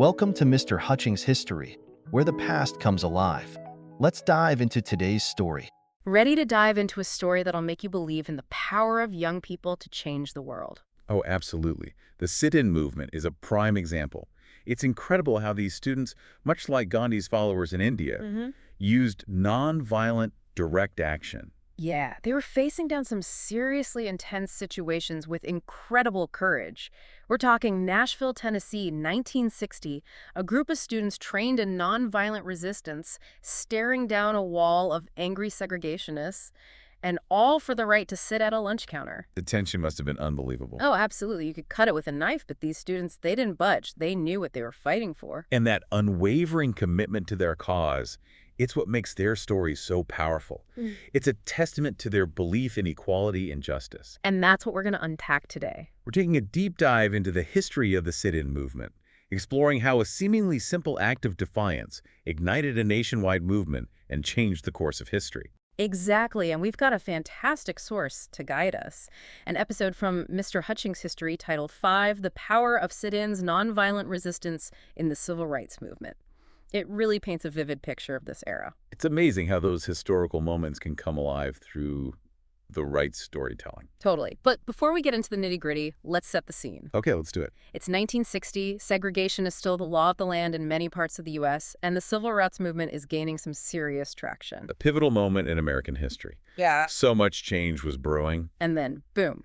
Welcome to Mr. Hutchings History, where the past comes alive. Let's dive into today's story. Ready to dive into a story that'll make you believe in the power of young people to change the world. Oh, absolutely. The sit-in movement is a prime example. It's incredible how these students, much like Gandhi's followers in India, used nonviolent direct action. Yeah, they were facing down some seriously intense situations with incredible courage. We're talking Nashville, Tennessee, 1960, a group of students trained in nonviolent resistance, staring down a wall of angry segregationists, and all for the right to sit at a lunch counter. The tension must have been unbelievable. Oh, absolutely. You could cut it with a knife, but these students, they didn't budge. They knew what they were fighting for. And that unwavering commitment to their cause, it's what makes their story so powerful. It's a testament to their belief in equality and justice. And that's what we're going to unpack today. We're taking a deep dive into the history of the sit-in movement, exploring how a seemingly simple act of defiance ignited a nationwide movement and changed the course of history. Exactly, and we've got a fantastic source to guide us. An episode from Mr. Hutchings History titled 5, The Power of Sit-ins, Nonviolent Resistance in the Civil Rights Movement. It really paints a vivid picture of this era. It's amazing how those historical moments can come alive through the right storytelling. Totally. But before we get into the nitty-gritty, let's set the scene. Okay, let's do it. It's 1960, segregation is still the law of the land in many parts of the U.S., and the civil rights movement is gaining some serious traction. A pivotal moment in American history. Yeah. So much change was brewing. And then, boom.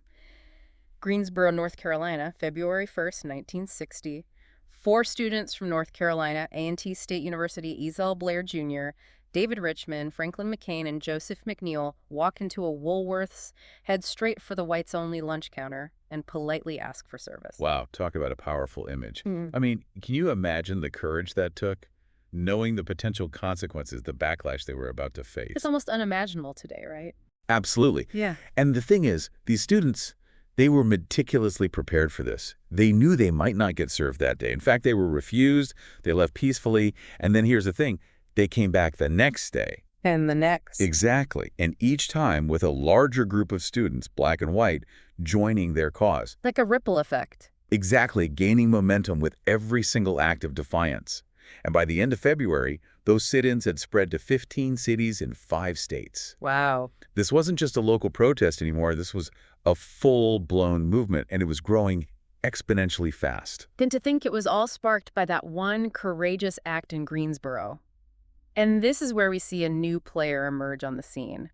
Greensboro, North Carolina, February 1st, 1960. 4 students from North Carolina, A&T State University, Ezell Blair Jr., David Richmond, Franklin McCain, and Joseph McNeil walk into a Woolworth's, head straight for the whites-only lunch counter, and politely ask for service. Wow, talk about a powerful image. I mean, can you imagine the courage that took, knowing the potential consequences, the backlash they were about to face? It's almost unimaginable today, right? Absolutely. Yeah. And the thing is, these students, they were meticulously prepared for this. They knew they might not get served that day. In fact, they were refused, they left peacefully, and then here's the thing, they came back the next day. And the next. Exactly. And each time with a larger group of students, black and white, joining their cause. Like a ripple effect. Exactly, gaining momentum with every single act of defiance. And by the end of February, those sit-ins had spread to 15 cities in 5 states. Wow. This wasn't just a local protest anymore. This was a full-blown movement, and it was growing exponentially fast. Then to think it was all sparked by that one courageous act in Greensboro. And this is where we see a new player emerge on the scene.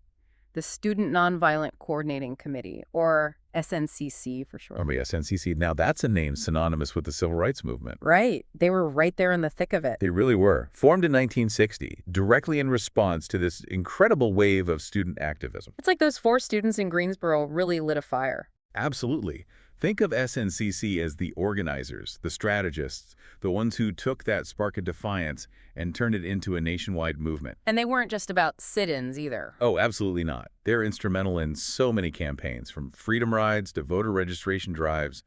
The Student Nonviolent Coordinating Committee, or SNCC for short. Oh, yeah, SNCC. Now, that's a name synonymous with the civil rights movement. Right. They were right there in the thick of it. They really were. Formed in 1960, directly in response to this incredible wave of student activism. It's like those 4 students in Greensboro really lit a fire. Absolutely. Think of SNCC as the organizers, the strategists, the ones who took that spark of defiance and turned it into a nationwide movement. And they weren't just about sit-ins either. Oh, absolutely not. They're instrumental in so many campaigns, from freedom rides to voter registration drives.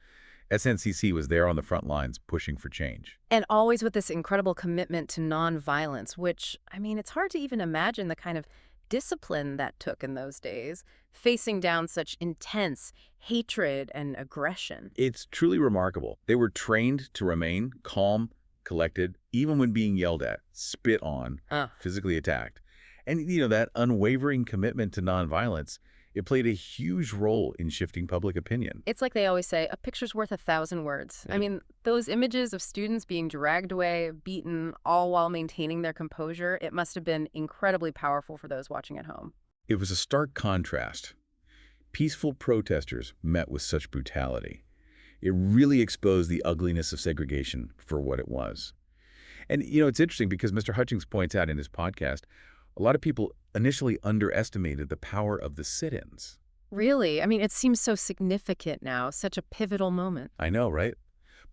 SNCC was there on the front lines pushing for change. And always with this incredible commitment to nonviolence, which, I mean, it's hard to even imagine the kind of discipline that took in those days, facing down such intense hatred and aggression. It's truly remarkable. They were trained to remain calm, collected, even when being yelled at, spit on, physically attacked. And, that unwavering commitment to nonviolence, it played a huge role in shifting public opinion. It's like they always say, a picture's worth 1,000 words. Yeah. I mean, those images of students being dragged away, beaten, all while maintaining their composure, it must have been incredibly powerful for those watching at home. It was a stark contrast. Peaceful protesters met with such brutality. It really exposed the ugliness of segregation for what it was. And, it's interesting because Mr. Hutchings points out in his podcast, a lot of people initially underestimated the power of the sit-ins. Really? I mean, it seems so significant now, such a pivotal moment. I know, right?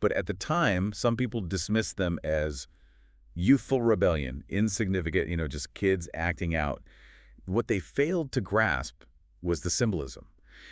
But at the time, some people dismissed them as youthful rebellion, insignificant, just kids acting out. What they failed to grasp was the symbolism.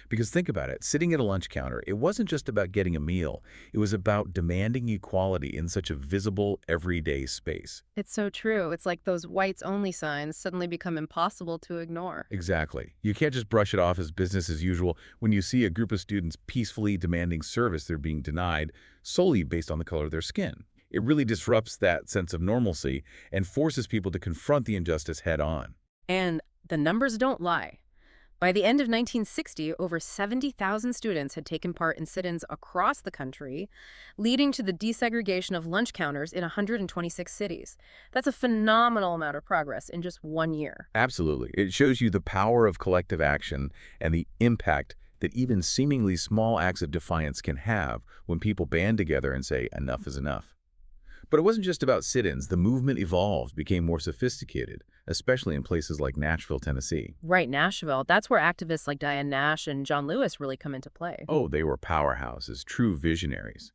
Because think about it, sitting at a lunch counter, it wasn't just about getting a meal. It was about demanding equality in such a visible, everyday space. It's so true. It's like those whites-only signs suddenly become impossible to ignore. Exactly. You can't just brush it off as business as usual when you see a group of students peacefully demanding service they're being denied solely based on the color of their skin. It really disrupts that sense of normalcy and forces people to confront the injustice head on. And the numbers don't lie. By the end of 1960, over 70,000 students had taken part in sit-ins across the country, leading to the desegregation of lunch counters in 126 cities. That's a phenomenal amount of progress in just 1 year. Absolutely. It shows you the power of collective action and the impact that even seemingly small acts of defiance can have when people band together and say, enough is enough. But it wasn't just about sit-ins. The movement evolved, became more sophisticated, especially in places like Nashville, Tennessee. Right, Nashville. That's where activists like Diane Nash and John Lewis really come into play. Oh, they were powerhouses, true visionaries.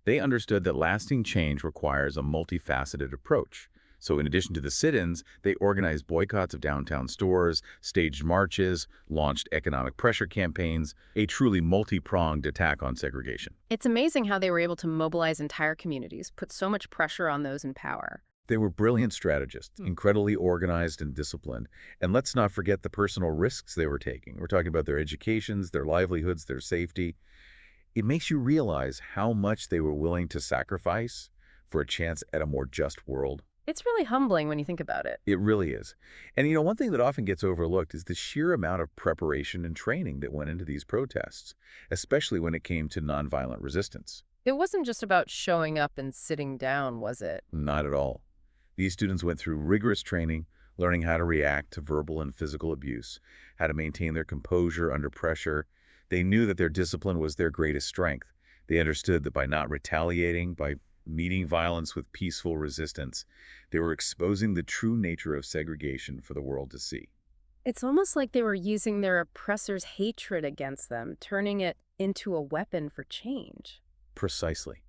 They understood that lasting change requires a multifaceted approach. So in addition to the sit-ins, they organized boycotts of downtown stores, staged marches, launched economic pressure campaigns, a truly multi-pronged attack on segregation. It's amazing how they were able to mobilize entire communities, put so much pressure on those in power. They were brilliant strategists, incredibly organized and disciplined. And let's not forget the personal risks they were taking. We're talking about their educations, their livelihoods, their safety. It makes you realize how much they were willing to sacrifice for a chance at a more just world. It's really humbling when you think about it. It really is. And one thing that often gets overlooked is the sheer amount of preparation and training that went into these protests, especially when it came to nonviolent resistance. It wasn't just about showing up and sitting down, was it? Not at all. These students went through rigorous training, learning how to react to verbal and physical abuse, how to maintain their composure under pressure. They knew that their discipline was their greatest strength. They understood that by not retaliating, by meeting violence with peaceful resistance, they were exposing the true nature of segregation for the world to see. It's almost like they were using their oppressors' hatred against them, turning it into a weapon for change. Precisely.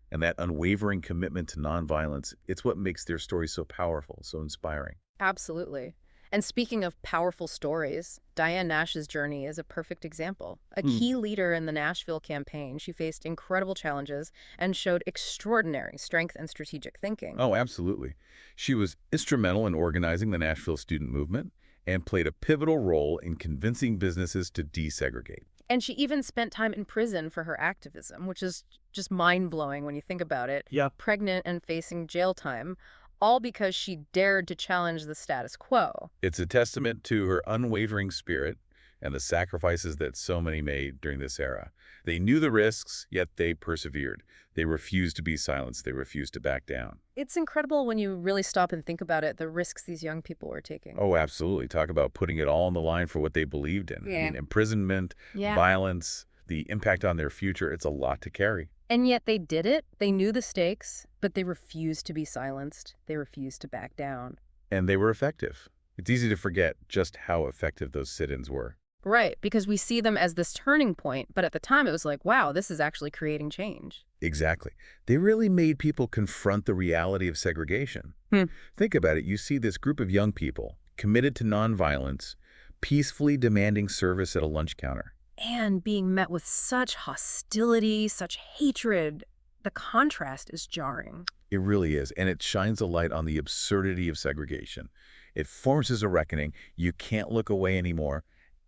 And that unwavering commitment to nonviolence, it's what makes their story so powerful, so inspiring. Absolutely. And speaking of powerful stories, Diane Nash's journey is a perfect example. A key leader in the Nashville campaign, she faced incredible challenges and showed extraordinary strength and strategic thinking. Oh, absolutely. She was instrumental in organizing the Nashville student movement and played a pivotal role in convincing businesses to desegregate. And she even spent time in prison for her activism, which is just mind-blowing when you think about it. Yeah. Pregnant and facing jail time, all because she dared to challenge the status quo. It's a testament to her unwavering spirit and the sacrifices that so many made during this era. They knew the risks, yet they persevered. They refused to be silenced. They refused to back down. It's incredible when you really stop and think about it, the risks these young people were taking. Oh, absolutely. Talk about putting it all on the line for what they believed in. Yeah. I mean, imprisonment, violence, the impact on their future, it's a lot to carry. And yet they did it. They knew the stakes, but they refused to be silenced. They refused to back down. And they were effective. It's easy to forget just how effective those sit-ins were. Right, because we see them as this turning point, but at the time it was like, wow, this is actually creating change. Exactly. They really made people confront the reality of segregation. Think about it. You see this group of young people committed to nonviolence, peacefully demanding service at a lunch counter. And being met with such hostility, such hatred. The contrast is jarring. It really is, and it shines a light on the absurdity of segregation. It forces a reckoning. You can't look away anymore.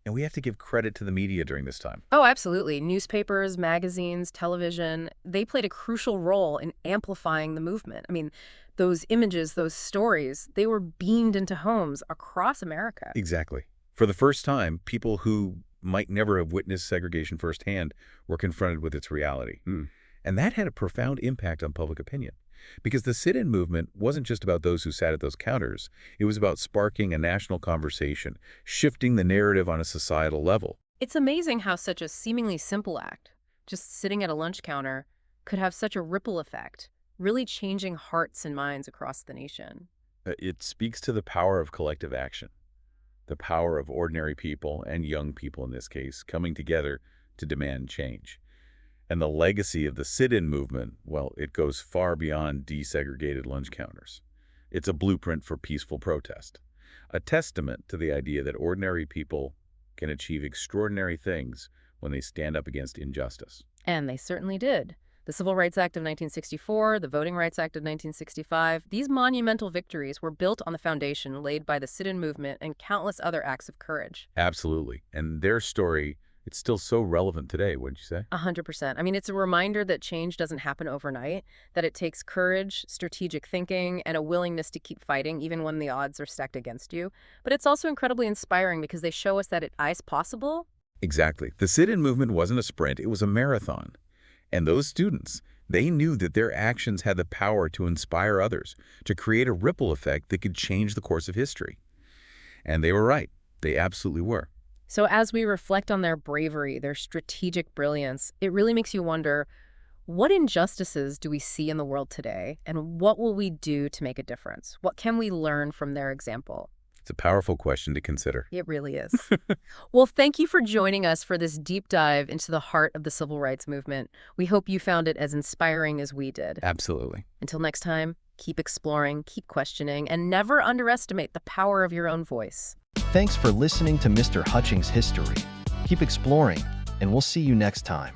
And we have to give credit to the media during this time. Oh, absolutely. Newspapers, magazines, television, they played a crucial role in amplifying the movement. I mean, those images, those stories, they were beamed into homes across America. Exactly. For the first time, people who might never have witnessed segregation firsthand were confronted with its reality. And that had a profound impact on public opinion. Because the sit-in movement wasn't just about those who sat at those counters. It was about sparking a national conversation, shifting the narrative on a societal level. It's amazing how such a seemingly simple act, just sitting at a lunch counter, could have such a ripple effect, really changing hearts and minds across the nation. It speaks to the power of collective action, the power of ordinary people, and young people in this case, coming together to demand change. And the legacy of the sit-in movement, well, it goes far beyond desegregated lunch counters. It's a blueprint for peaceful protest, a testament to the idea that ordinary people can achieve extraordinary things when they stand up against injustice. And they certainly did. The Civil Rights Act of 1964, the Voting Rights Act of 1965, these monumental victories were built on the foundation laid by the sit-in movement and countless other acts of courage. Absolutely. And their story It's still so relevant today, wouldn't you say? 100%. I mean, it's a reminder that change doesn't happen overnight, that it takes courage, strategic thinking, and a willingness to keep fighting even when the odds are stacked against you. But it's also incredibly inspiring because they show us that it is possible. Exactly. The sit-in movement wasn't a sprint, it was a marathon. And those students, they knew that their actions had the power to inspire others, to create a ripple effect that could change the course of history. And they were right. They absolutely were. So as we reflect on their bravery, their strategic brilliance, it really makes you wonder, what injustices do we see in the world today, and what will we do to make a difference? What can we learn from their example? It's a powerful question to consider. It really is. Well, thank you for joining us for this deep dive into the heart of the civil rights movement. We hope you found it as inspiring as we did. Absolutely. Until next time, keep exploring, keep questioning, and never underestimate the power of your own voice. Thanks for listening to Mr. Hutchings History. Keep exploring, and we'll see you next time.